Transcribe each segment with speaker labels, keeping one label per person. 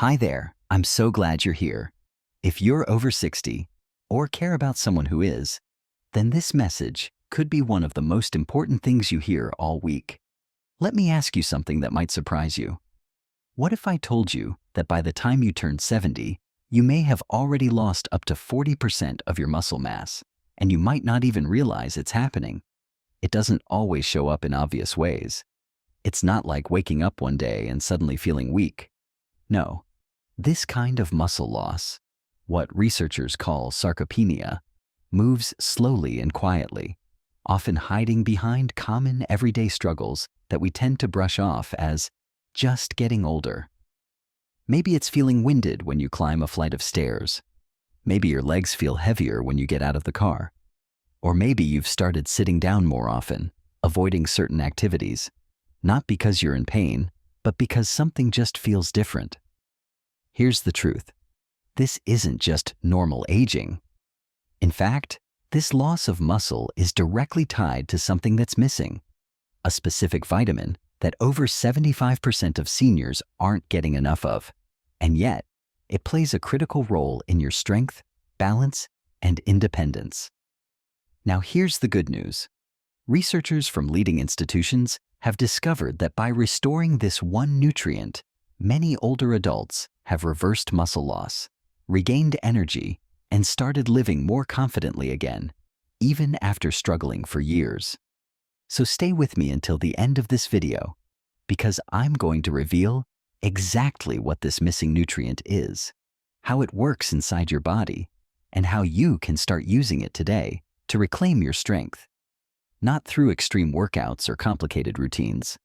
Speaker 1: Hi there, I'm so glad you're here. If you're over 60 or care about someone who is, then this message could be one of the most important things you hear all week. Let me ask you something that might surprise you. What if I told you that by the time you turn 70, you may have already lost up to 40% of your muscle mass, and you might not even realize it's happening? It doesn't always show up in obvious ways. It's not like waking up one day and suddenly feeling weak. No, this kind of muscle loss, what researchers call sarcopenia, moves slowly and quietly, often hiding behind common everyday struggles that we tend to brush off as just getting older. Maybe it's feeling winded when you climb a flight of stairs. Maybe your legs feel heavier when you get out of the car. Or maybe you've started sitting down more often, avoiding certain activities, not because you're in pain, but because something just feels different. Here's the truth. This isn't just normal aging. In fact, this loss of muscle is directly tied to something that's missing, a specific vitamin that over 75% of seniors aren't getting enough of. And yet, it plays a critical role in your strength, balance, and independence. Now here's the good news. Researchers from leading institutions have discovered that by restoring this one nutrient, many older adults have reversed muscle loss, regained energy, and started living more confidently again, even after struggling for years. So stay with me until the end of this video, because I'm going to reveal exactly what this missing nutrient is, how it works inside your body, and how you can start using it today to reclaim your strength. Not through extreme workouts or complicated routines,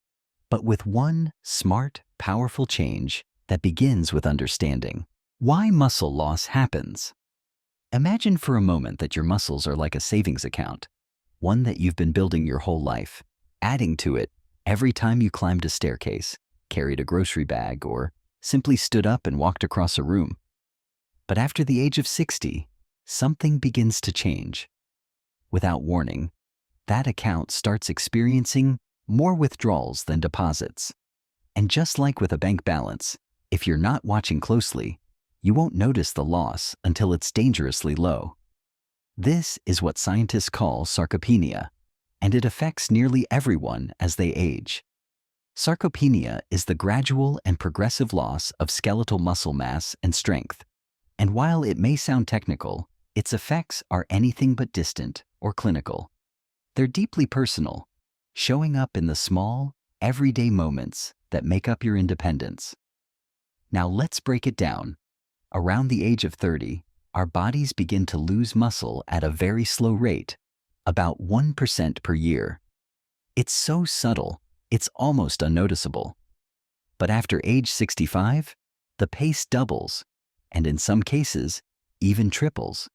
Speaker 1: but with one smart, powerful change that begins with understanding why muscle loss happens. Imagine for a moment that your muscles are like a savings account, one that you've been building your whole life, adding to it every time you climbed a staircase, carried a grocery bag, or simply stood up and walked across a room. But after the age of 60, something begins to change. Without warning, that account starts experiencing more withdrawals than deposits. And just like with a bank balance, if you're not watching closely, you won't notice the loss until it's dangerously low. This is what scientists call sarcopenia, and it affects nearly everyone as they age. Sarcopenia is the gradual and progressive loss of skeletal muscle mass and strength. And while it may sound technical, its effects are anything but distant or clinical. They're deeply personal, showing up in the small, everyday moments that make up your independence. Now let's break it down. Around the age of 30, our bodies begin to lose muscle at a very slow rate, about 1% per year. It's so subtle, it's almost unnoticeable. But after age 65, the pace doubles, and in some cases, even triples.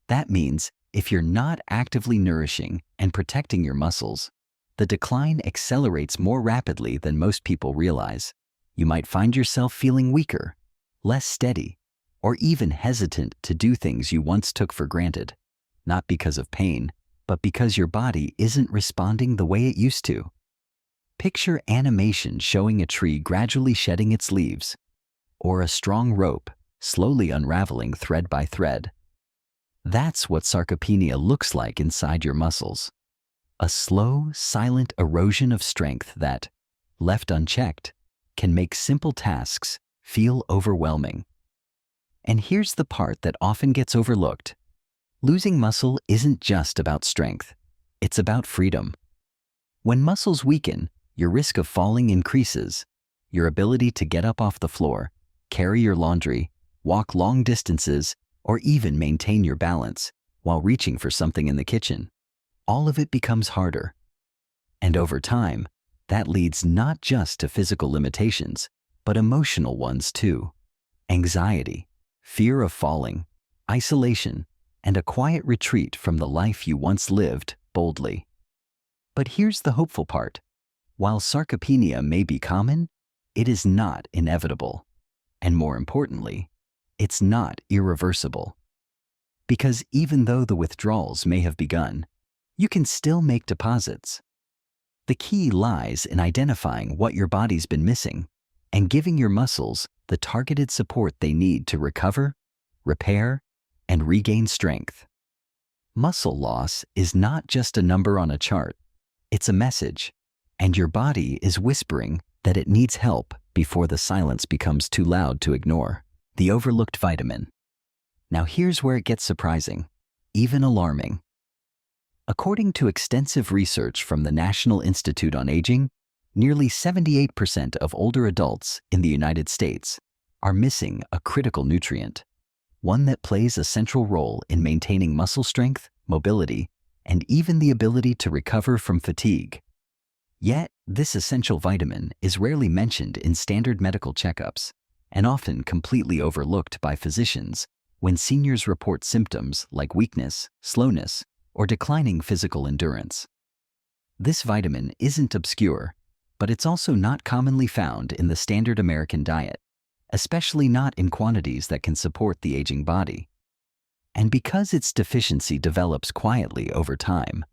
Speaker 1: That means if you're not actively nourishing and protecting your muscles, the decline accelerates more rapidly than most people realize. You might find yourself feeling weaker, less steady, or even hesitant to do things you once took for granted, not because of pain, but because your body isn't responding the way it used to. Picture animation showing a tree gradually shedding its leaves, or a strong rope slowly unraveling thread by thread. That's what sarcopenia looks like inside your muscles. A slow, silent erosion of strength that, left unchecked, can make simple tasks feel overwhelming. And here's the part that often gets overlooked. Losing muscle isn't just about strength. It's about freedom. When muscles weaken, your risk of falling increases. Your ability to get up off the floor, carry your laundry, walk long distances, or even maintain your balance while reaching for something in the kitchen. All of it becomes harder. And over time, that leads not just to physical limitations, but emotional ones too. Anxiety, fear of falling, isolation, and a quiet retreat from the life you once lived boldly. But here's the hopeful part. While sarcopenia may be common, it is not inevitable. And more importantly, it's not irreversible. Because even though the withdrawals may have begun, you can still make deposits. The key lies in identifying what your body's been missing and giving your muscles the targeted support they need to recover, repair, and regain strength. Muscle loss is not just a number on a chart, it's a message, and your body is whispering that it needs help before the silence becomes too loud to ignore. The overlooked vitamin. Now here's where it gets surprising, even alarming. According to extensive research from the National Institute on Aging, nearly 78% of older adults in the United States are missing a critical nutrient, one that plays a central role in maintaining muscle strength, mobility, and even the ability to recover from fatigue. Yet, this essential vitamin is rarely mentioned in standard medical checkups and often completely overlooked by physicians when seniors report symptoms like weakness, slowness, or declining physical endurance. This vitamin isn't obscure, but it's also not commonly found in the standard American diet, especially not in quantities that can support the aging body. And because its deficiency develops quietly over time,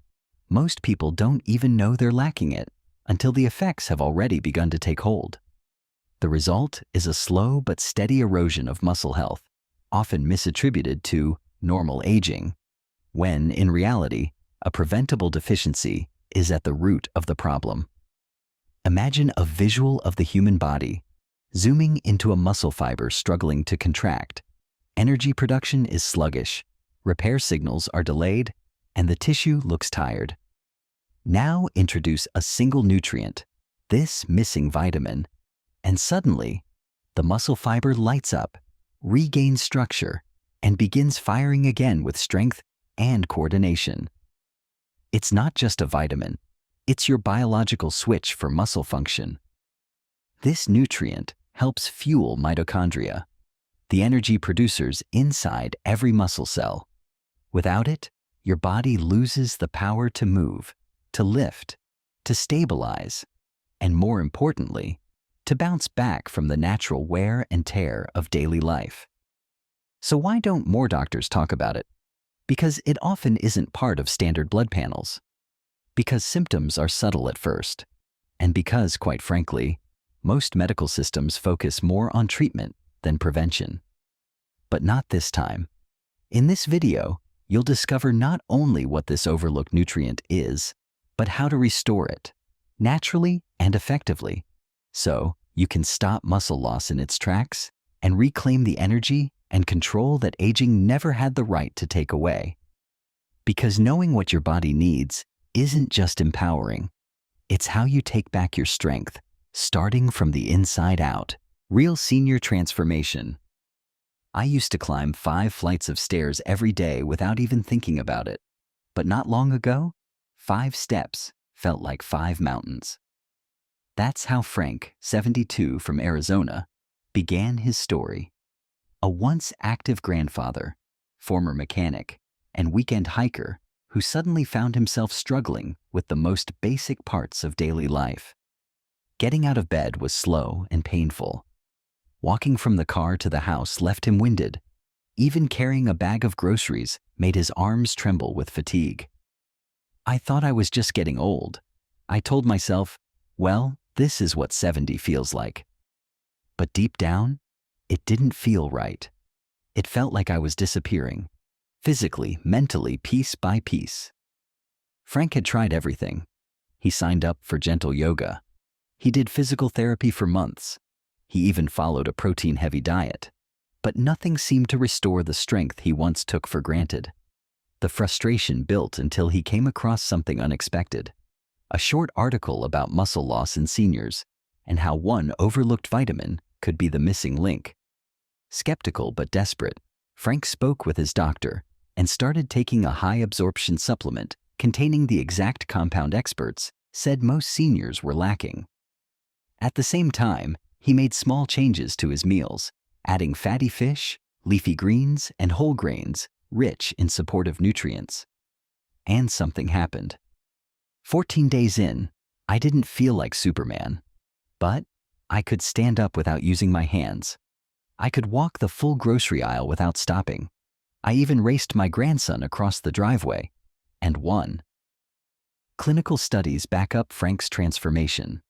Speaker 1: most people don't even know they're lacking it until the effects have already begun to take hold. The result is a slow but steady erosion of muscle health, often misattributed to normal aging, when, in reality, a preventable deficiency is at the root of the problem. Imagine a visual of the human body, zooming into a muscle fiber struggling to contract. Energy production is sluggish, repair signals are delayed, and the tissue looks tired. Now introduce a single nutrient, this missing vitamin, and suddenly, the muscle fiber lights up, regains structure, and begins firing again with strength and coordination. It's not just a vitamin, it's your biological switch for muscle function. This nutrient helps fuel mitochondria, the energy producers inside every muscle cell. Without it, your body loses the power to move, to lift, to stabilize, and more importantly, to bounce back from the natural wear and tear of daily life. So why don't more doctors talk about it? Because it often isn't part of standard blood panels. Because symptoms are subtle at first. And because, quite frankly, most medical systems focus more on treatment than prevention. But not this time. In this video, you'll discover not only what this overlooked nutrient is, but how to restore it, naturally and effectively, so you can stop muscle loss in its tracks and reclaim the energy and control that aging never had the right to take away. Because knowing what your body needs isn't just empowering, it's how you take back your strength, starting from the inside out. Real senior transformation. I used to climb 5 flights of stairs every day without even thinking about it. But not long ago, 5 steps felt like 5 mountains. That's how Frank, 72 from Arizona, began his story. A once active grandfather, former mechanic, and weekend hiker who suddenly found himself struggling with the most basic parts of daily life. Getting out of bed was slow and painful. Walking from the car to the house left him winded. Even carrying a bag of groceries made his arms tremble with fatigue. I thought I was just getting old. I told myself, well, this is what 70 feels like. But deep down, it didn't feel right. It felt like I was disappearing, physically, mentally, piece by piece. Frank had tried everything. He signed up for gentle yoga. He did physical therapy for months. He even followed a protein-heavy diet. But nothing seemed to restore the strength he once took for granted. The frustration built until he came across something unexpected. A short article about muscle loss in seniors and how one overlooked vitamin could be the missing link. Skeptical but desperate, Frank spoke with his doctor and started taking a high-absorption supplement containing the exact compound experts said most seniors were lacking. At the same time, he made small changes to his meals, adding fatty fish, leafy greens, and whole grains rich in supportive nutrients. And something happened. 14 days in, I didn't feel like Superman, but I could stand up without using my hands. I could walk the full grocery aisle without stopping. I even raced my grandson across the driveway, and won. Clinical studies back up Frank's transformation.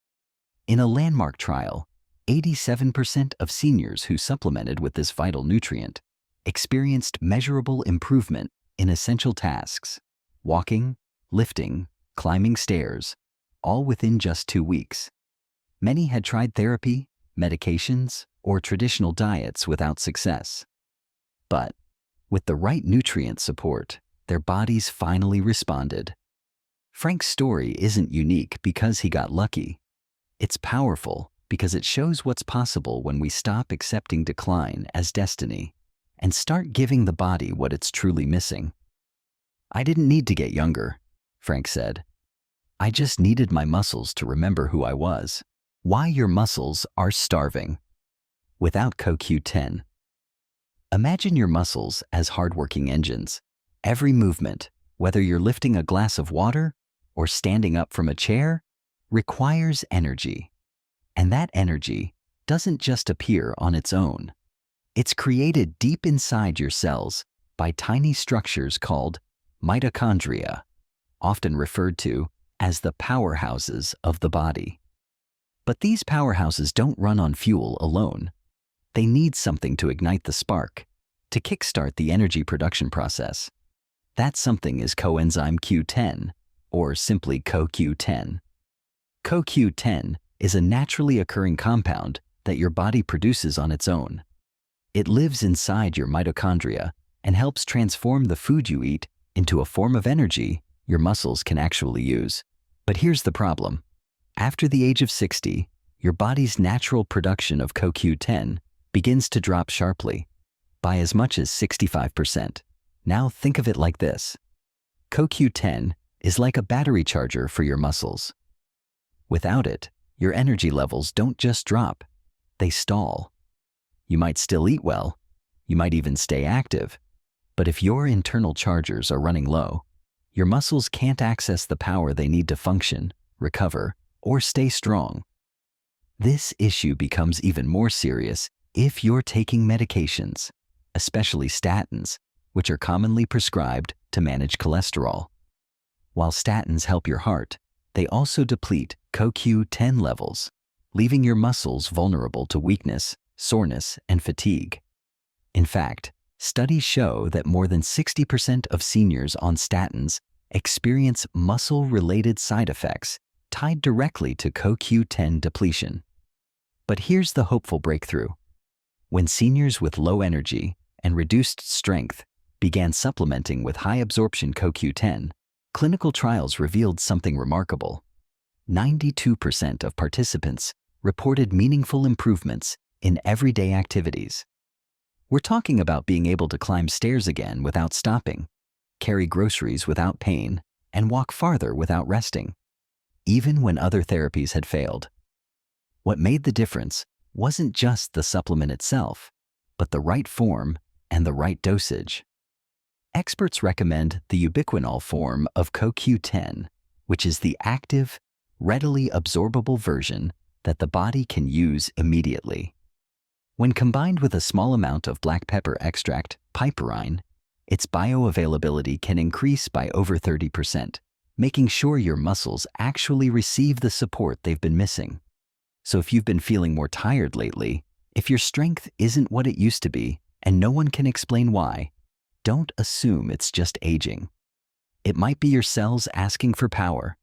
Speaker 1: In a landmark trial, 87% of seniors who supplemented with this vital nutrient experienced measurable improvement in essential tasks: walking, lifting, climbing stairs, all within just 2 weeks. Many had tried therapy, medications, or traditional diets without success. But with the right nutrient support, their bodies finally responded. Frank's story isn't unique because he got lucky. It's powerful because it shows what's possible when we stop accepting decline as destiny and start giving the body what it's truly missing. "I didn't need to get younger," Frank said. "I just needed my muscles to remember who I was." Why your muscles are starving. Without CoQ10. Imagine your muscles as hardworking engines. Every movement, whether you're lifting a glass of water or standing up from a chair, requires energy. And that energy doesn't just appear on its own. It's created deep inside your cells by tiny structures called mitochondria, often referred to as the powerhouses of the body. But these powerhouses don't run on fuel alone. They need something to ignite the spark, to kickstart the energy production process. That something is coenzyme Q10, or simply CoQ10. CoQ10 is a naturally occurring compound that your body produces on its own. It lives inside your mitochondria and helps transform the food you eat into a form of energy your muscles can actually use. But here's the problem. After the age of 60, your body's natural production of CoQ10 begins to drop sharply, by as much as 65%. Now think of it like this. CoQ10 is like a battery charger for your muscles. Without it, your energy levels don't just drop, they stall. You might still eat well, you might even stay active, but if your internal chargers are running low, your muscles can't access the power they need to function, recover, or stay strong. This issue becomes even more serious if you're taking medications, especially statins, which are commonly prescribed to manage cholesterol. While statins help your heart, they also deplete CoQ10 levels, leaving your muscles vulnerable to weakness, soreness, and fatigue. In fact, studies show that more than 60% of seniors on statins experience muscle-related side effects tied directly to CoQ10 depletion. But here's the hopeful breakthrough. When seniors with low energy and reduced strength began supplementing with high-absorption CoQ10, clinical trials revealed something remarkable. 92% of participants reported meaningful improvements in everyday activities. We're talking about being able to climb stairs again without stopping, carry groceries without pain, and walk farther without resting, even when other therapies had failed. What made the difference wasn't just the supplement itself, but the right form and the right dosage. Experts recommend the ubiquinol form of CoQ10, which is the active, readily absorbable version that the body can use immediately. When combined with a small amount of black pepper extract, piperine, its bioavailability can increase by over 30%, making sure your muscles actually receive the support they've been missing. So if you've been feeling more tired lately, if your strength isn't what it used to be, and no one can explain why, don't assume it's just aging. It might be your cells asking for power.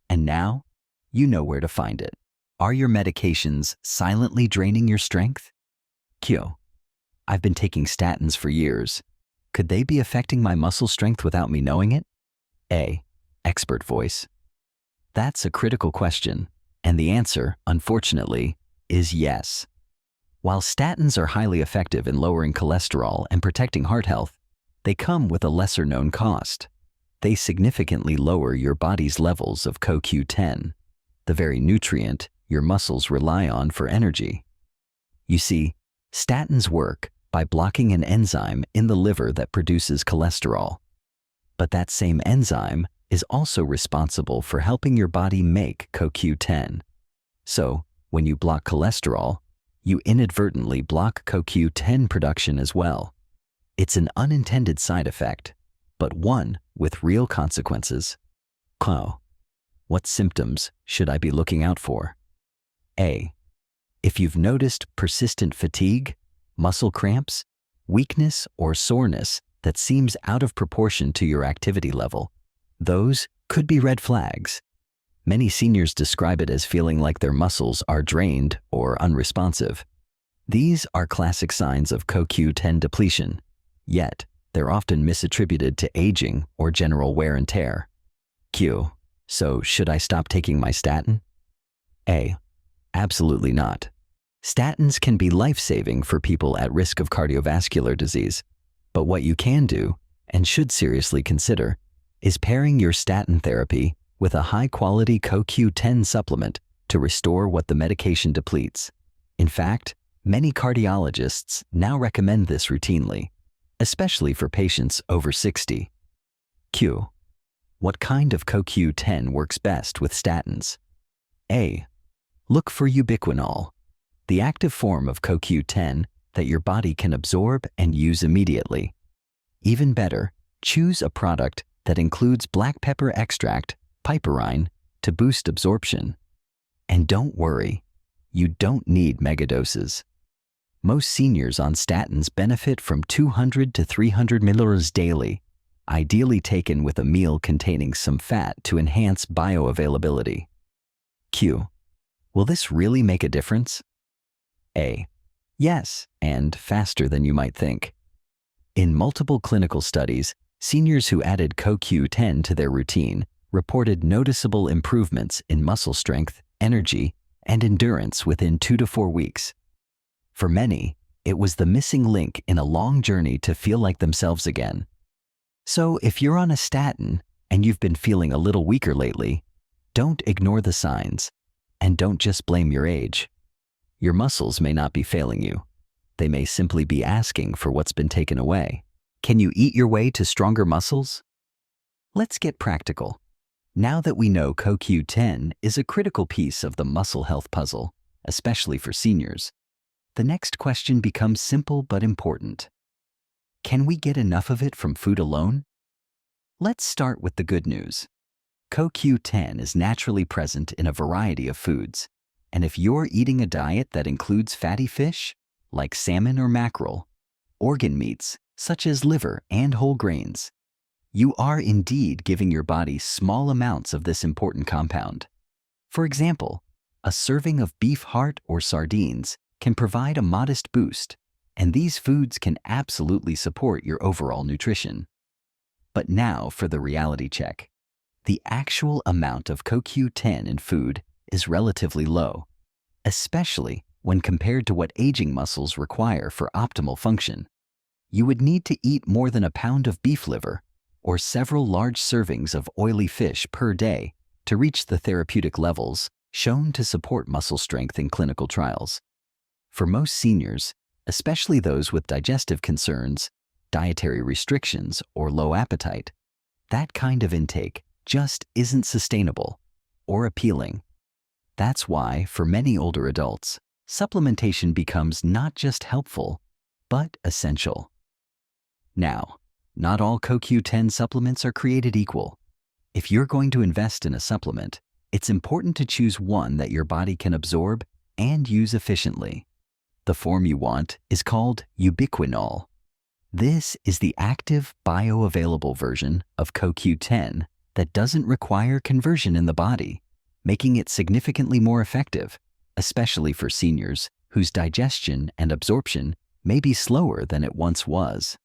Speaker 1: And now, you know where to find it. Are your medications silently draining your strength? Q. I've been taking statins for years. Could they be affecting my muscle strength without me knowing it? A. Expert voice. That's a critical question, and the answer, unfortunately, is yes. While statins are highly effective in lowering cholesterol and protecting heart health, they come with a lesser-known cost. They significantly lower your body's levels of CoQ10, the very nutrient your muscles rely on for energy. You see, statins work by blocking an enzyme in the liver that produces cholesterol. But that same enzyme is also responsible for helping your body make CoQ10. So, when you block cholesterol, you inadvertently block CoQ10 production as well. It's an unintended side effect, but one with real consequences. What symptoms should I be looking out for? A. If you've noticed persistent fatigue, muscle cramps, weakness, or soreness that seems out of proportion to your activity level, those could be red flags. Many seniors describe it as feeling like their muscles are drained or unresponsive. These are classic signs of CoQ10 depletion, yet they're often misattributed to aging or general wear and tear. Q. So should I stop taking my statin? A. Absolutely not. Statins can be life-saving for people at risk of cardiovascular disease, but what you can do, and should seriously consider, is pairing your statin therapy with a high-quality CoQ10 supplement to restore what the medication depletes. In fact, many cardiologists now recommend this routinely, especially for patients over 60. Q. What kind of CoQ10 works best with statins? A. Look for ubiquinol, the active form of CoQ10 that your body can absorb and use immediately. Even better, choose a product that includes black pepper extract, piperine, to boost absorption. And don't worry, you don't need megadoses. Most seniors on statins benefit from 200 to 300 milliliters daily, ideally taken with a meal containing some fat to enhance bioavailability. Q. Will this really make a difference? A. Yes, and faster than you might think. In multiple clinical studies, seniors who added CoQ10 to their routine reported noticeable improvements in muscle strength, energy, and endurance within 2 to 4 weeks. For many, it was the missing link in a long journey to feel like themselves again. So if you're on a statin and you've been feeling a little weaker lately, don't ignore the signs, and don't just blame your age. Your muscles may not be failing you. They may simply be asking for what's been taken away. Can you eat your way to stronger muscles? Let's get practical. Now that we know CoQ10 is a critical piece of the muscle health puzzle, especially for seniors, the next question becomes simple but important. Can we get enough of it from food alone? Let's start with the good news. CoQ10 is naturally present in a variety of foods, and if you're eating a diet that includes fatty fish, like salmon or mackerel, organ meats, such as liver and whole grains, you are indeed giving your body small amounts of this important compound. For example, a serving of beef heart or sardines can provide a modest boost, and these foods can absolutely support your overall nutrition. But now for the reality check. The actual amount of CoQ10 in food is relatively low, especially when compared to what aging muscles require for optimal function. You would need to eat more than a pound of beef liver or several large servings of oily fish per day to reach the therapeutic levels shown to support muscle strength in clinical trials. For most seniors, especially those with digestive concerns, dietary restrictions, or low appetite, that kind of intake just isn't sustainable or appealing. That's why, for many older adults, supplementation becomes not just helpful, but essential. Now, not all CoQ10 supplements are created equal. If you're going to invest in a supplement, it's important to choose one that your body can absorb and use efficiently. The form you want is called ubiquinol. This is the active bioavailable version of CoQ10 that doesn't require conversion in the body, making it significantly more effective, especially for seniors whose digestion and absorption may be slower than it once was.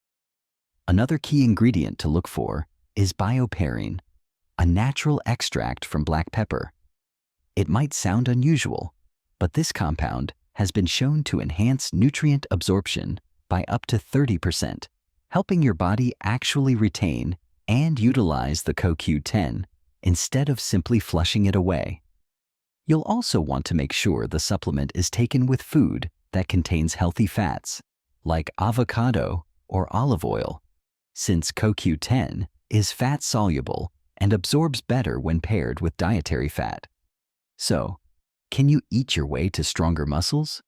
Speaker 1: Another key ingredient to look for is bioperine, a natural extract from black pepper. It might sound unusual, but this compound has been shown to enhance nutrient absorption by up to 30%, helping your body actually retain and utilize the CoQ10 instead of simply flushing it away. You'll also want to make sure the supplement is taken with food that contains healthy fats, like avocado or olive oil, since CoQ10 is fat-soluble and absorbs better when paired with dietary fat. So, can you eat your way to stronger muscles?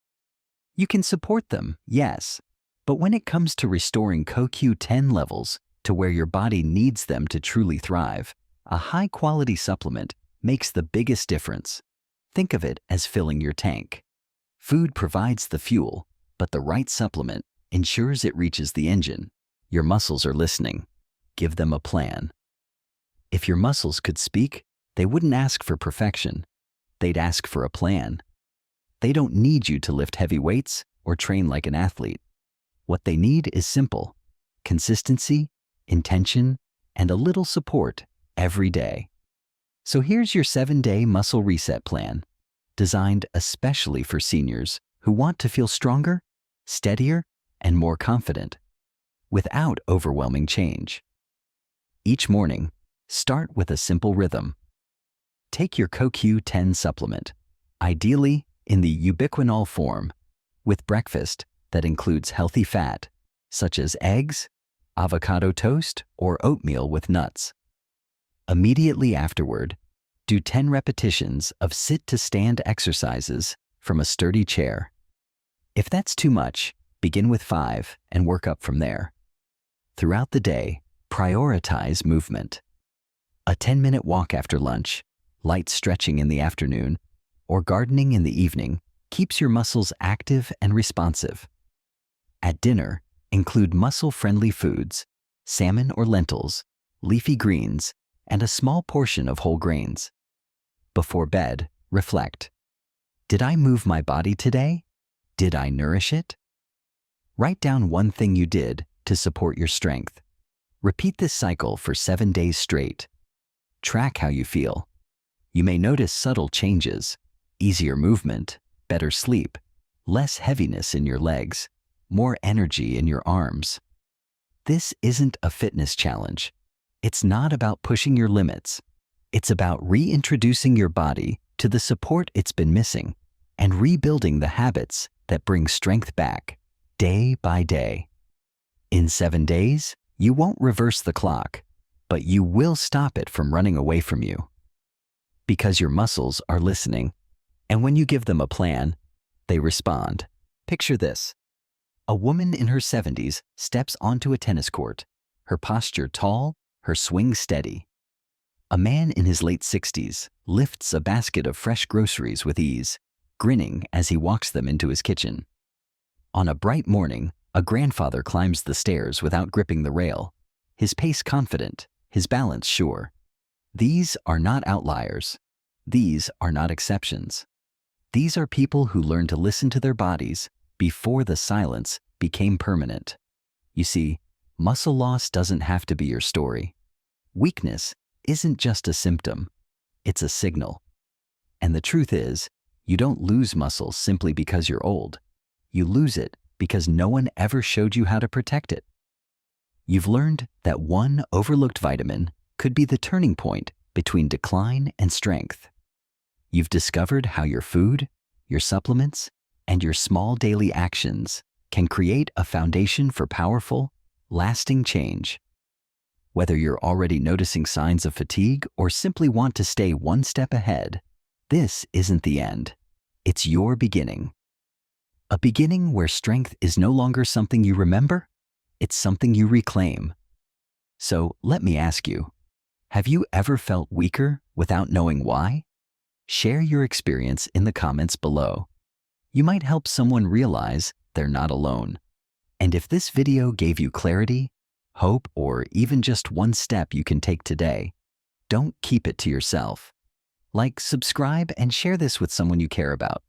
Speaker 1: You can support them, yes, but when it comes to restoring CoQ10 levels to where your body needs them to truly thrive, a high-quality supplement makes the biggest difference. Think of it as filling your tank. Food provides the fuel, but the right supplement ensures it reaches the engine. Your muscles are listening. Give them a plan. If your muscles could speak, they wouldn't ask for perfection. They'd ask for a plan. They don't need you to lift heavy weights or train like an athlete. What they need is simple: consistency, intention, and a little support every day. So here's your 7-day muscle reset plan, designed especially for seniors who want to feel stronger, steadier, and more confident, without overwhelming change. Each morning, start with a simple rhythm. Take your CoQ10 supplement, ideally in the ubiquinol form, with breakfast that includes healthy fat, such as eggs, avocado toast, or oatmeal with nuts. Immediately afterward, do 10 repetitions of sit-to-stand exercises from a sturdy chair. If that's too much, begin with 5 and work up from there. Throughout the day, prioritize movement. A 10-minute walk after lunch, light stretching in the afternoon, or gardening in the evening keeps your muscles active and responsive. At dinner, include muscle-friendly foods, salmon or lentils, leafy greens, and a small portion of whole grains. Before bed, reflect. Did I move my body today? Did I nourish it? Write down one thing you did to support your strength. Repeat this cycle for 7 days straight. Track how you feel. You may notice subtle changes: easier movement, better sleep, less heaviness in your legs, more energy in your arms. This isn't a fitness challenge. It's not about pushing your limits. It's about reintroducing your body to the support it's been missing and rebuilding the habits that bring strength back, day by day. In 7 days, you won't reverse the clock, but you will stop it from running away from you. Because your muscles are listening, and when you give them a plan, they respond. Picture this. A woman in her 70s steps onto a tennis court, her posture tall, her swing steady. A man in his late 60s lifts a basket of fresh groceries with ease, grinning as he walks them into his kitchen. On a bright morning, a grandfather climbs the stairs without gripping the rail, his pace confident, his balance sure. These are not outliers. These are not exceptions. These are people who learn to listen to their bodies before the silence became permanent. You see, muscle loss doesn't have to be your story. Weakness isn't just a symptom, it's a signal. And the truth is, you don't lose muscle simply because you're old. You lose it because no one ever showed you how to protect it. You've learned that one overlooked vitamin could be the turning point between decline and strength. You've discovered how your food, your supplements, and your small daily actions can create a foundation for powerful, lasting change. Whether you're already noticing signs of fatigue or simply want to stay one step ahead, this isn't the end. It's your beginning. A beginning where strength is no longer something you remember, it's something you reclaim. So let me ask you, have you ever felt weaker without knowing why? Share your experience in the comments below. You might help someone realize they're not alone. And if this video gave you clarity, hope, or even just one step you can take today, don't keep it to yourself. Like, subscribe, and share this with someone you care about.